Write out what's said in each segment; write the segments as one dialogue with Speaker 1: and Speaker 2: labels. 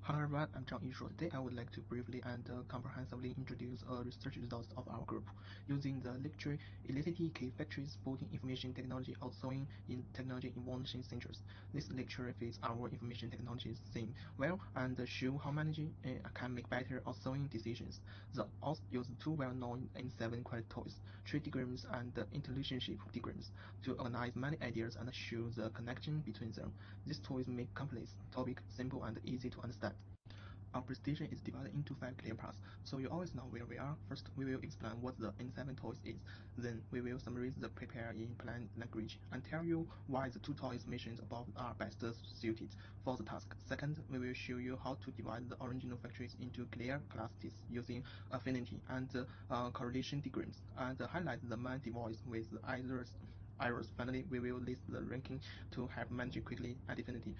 Speaker 1: Hello everyone, I'm Zhang Yishuo. Today I would like to briefly and comprehensively introduce research results of our group using the lecture Elicity Key Factors Supporting Information Technology Outsourcing in Technology Innovation Centers. This lecture fits our information technology theme well and show how managers can make better outsourcing decisions. The author used two well-known N7 credit tools, tree diagrams and interrelationship diagrams, to organize many ideas and show the connection between them. These tools make complex topics simple and easy to understand. Our presentation is divided into 5 clear parts, so you always know where we are. First, we will explain what the N7 toys is. Then, we will summarize the prepare in plain language and tell you why the two toys mentioned above are best suited for the task. Second, we will show you how to divide the original factors into clear classes using affinity and correlation diagrams, and highlight the main device with errors. Finally, we will list the ranking to help manage quickly and definitely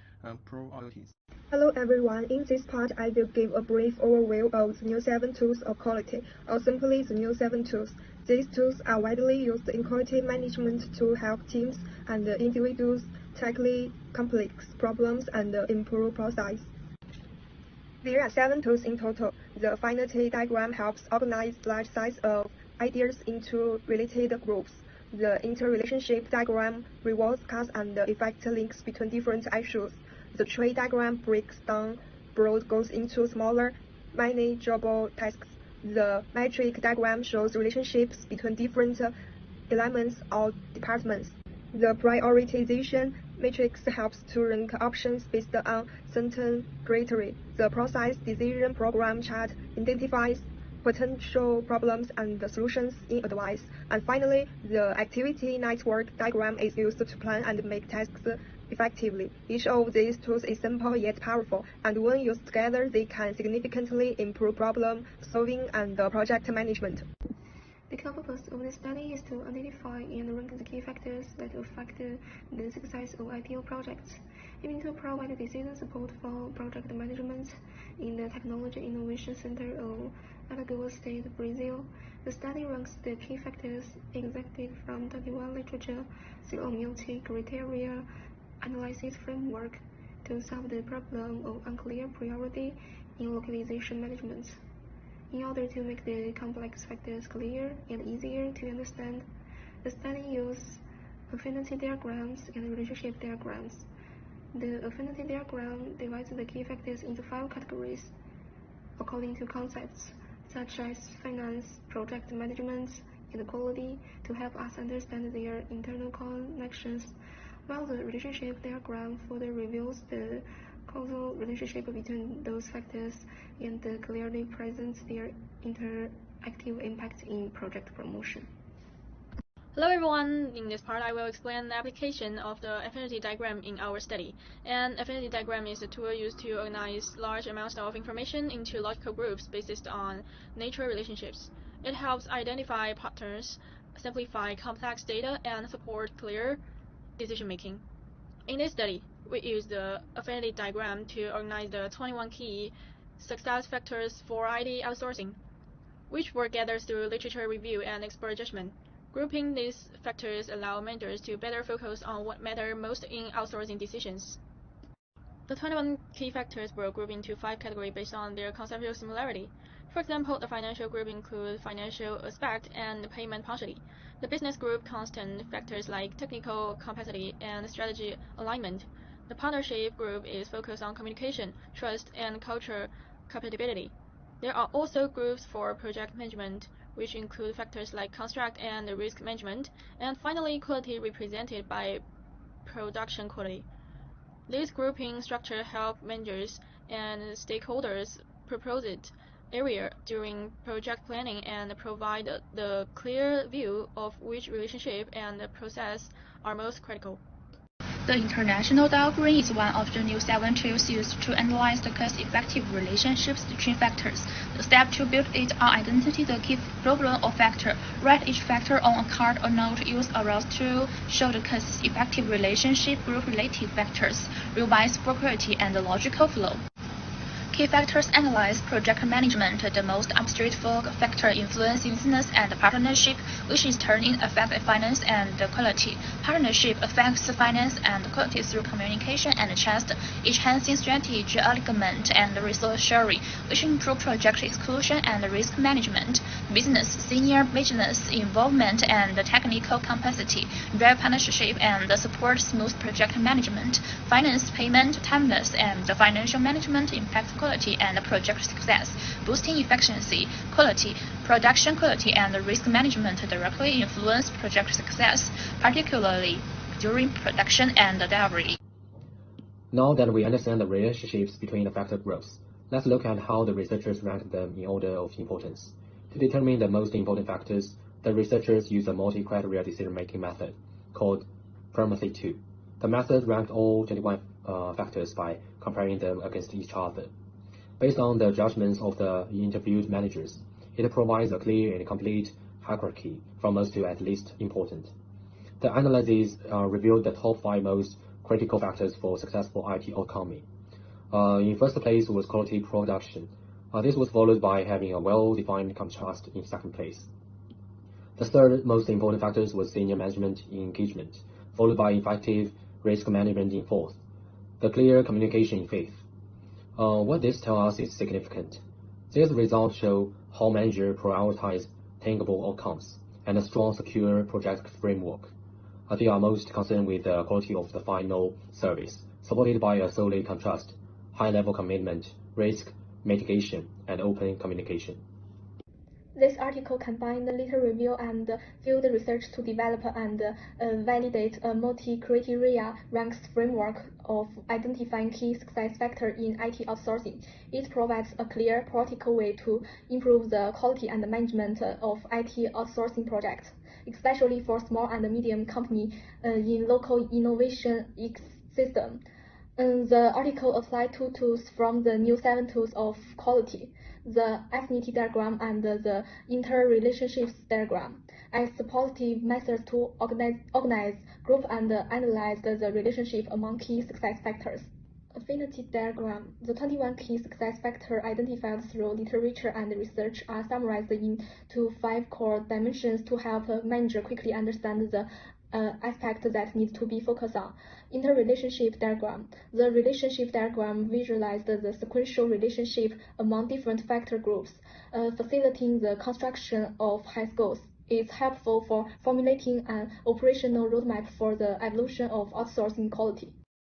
Speaker 1: priorities.
Speaker 2: Hello everyone, in this part I will give a brief overview of the new 7 tools of quality, or simply the new 7 tools. These tools are widely used in quality management to help teams and individuals tackle complex problems and improve process. There are 7 tools in total. The affinity diagram helps organize large sets of ideas into related groups. The interrelationship diagram reveals cause and effect links between different issues. The tree diagram breaks down broad goals into smaller, manageable tasks. The metric diagram shows relationships between different elements or departments. The prioritization matrix helps to rank options based on certain criteria. The process decision program chart identifies potential problems and solutions in advance. And finally, the activity network diagram is used to plan and make tasks effectively. Each of these tools is simple yet powerful, and when used together, they can significantly improve problem solving and project management.
Speaker 3: The purpose of this study is to identify and rank the key factors that affect the success of IPO projects, aiming to provide decision support for project management in the Technology Innovation Center of Alagoas State, Brazil. The study ranks the key factors extracted from 21 literature through a multi-criteria analysis framework to solve the problem of unclear priority in localization management. In order to make the complex factors clear and easier to understand, the study used affinity diagrams and relationship diagrams. The affinity diagram divides the key factors into 5 categories according to concepts such as finance, project management, and quality to help us understand their internal connections, while the relationship diagram further reveals the causal relationship between those factors and clearly presents their interactive impact in project promotion.
Speaker 4: Hello everyone, in this part I will explain the application of the affinity diagram in our study. An affinity diagram is a tool used to organize large amounts of information into logical groups based on natural relationships. It helps identify patterns, simplify complex data, and support clear decision-making. In this study, we used the affinity diagram to organize the 21 key success factors for IT outsourcing, which were gathered through literature review and expert judgment. Grouping these factors allow managers to better focus on what matters most in outsourcing decisions. The 21 key factors were grouped into 5 categories based on their conceptual similarity. For example, the financial group includes financial aspect and payment punctuality. The business group contains factors like technical capacity and strategy alignment. The partnership group is focused on communication, trust, and culture compatibility. There are also groups for project management, which include factors like construct and risk management, and finally quality represented by production quality. This grouping structure helps managers and stakeholders propose area during project planning and provide the clear view of which relationship and process are most critical.
Speaker 5: The international diagram is one of the new 7 tools used to analyze the cost-effective relationships between factors. The step to build it are identify the key problem or factor. Write each factor on a card or note. Use arrows to show the cost-effective relationship, group-related factors, revise for quality and logical flow. key factors analyze project management, the most upstream factor influencing business and partnership, which in turn affect finance and quality. Partnership affects finance and quality through communication and trust, enhancing strategy alignment and resource sharing, which improve project execution and risk management. Business, senior business involvement and technical capacity, drive partnership and support smooth project management. Finance, payment, timeliness, and financial management impact quality and project success, boosting efficiency, quality, production quality, and risk management directly influence project success, particularly during production and delivery.
Speaker 6: Now that we understand the relationships between the factor groups, let's look at how the researchers rank them in order of importance. To determine the most important factors, the researchers use a multi-criteria decision-making method called Primacy 2. The method ranked all 21 factors by comparing them against each other. Based on the judgments of the interviewed managers, it provides a clear and complete hierarchy from most to at least important. The analysis revealed the top 5 most critical factors for successful IT outcome. In first place was quality production. This was followed by having a well-defined contrast in second place. The third most important factors was senior management engagement, followed by effective risk management in fourth. The clear communication in fifth. What this tells us is significant. These results show how managers prioritize tangible outcomes and a strong, secure project framework. They are most concerned with the quality of the final service, supported by a solid contrast, high-level commitment, risk mitigation, and open communication.
Speaker 3: This article combined literature review and field research to develop and validate a multi-criteria ranks framework of identifying key success factors in IT outsourcing. It provides a clear, practical way to improve the quality and management of IT outsourcing projects, especially for small and medium companies in local innovation ecosystem. The article applied two tools from the new 7 tools of quality, the affinity diagram and the interrelationships diagram, as positive methods to organize, group, and analyze the relationship among key success factors. Affinity diagram. The 21 key success factors identified through literature and research are summarized into 5 core dimensions to help a manager quickly understand the aspect that needs to be focused on. Interrelationship diagram. The relationship diagram visualized the sequential relationship among different factor groups, facilitating the construction of high goals. It's helpful for formulating an operational roadmap for the evolution of outsourcing quality.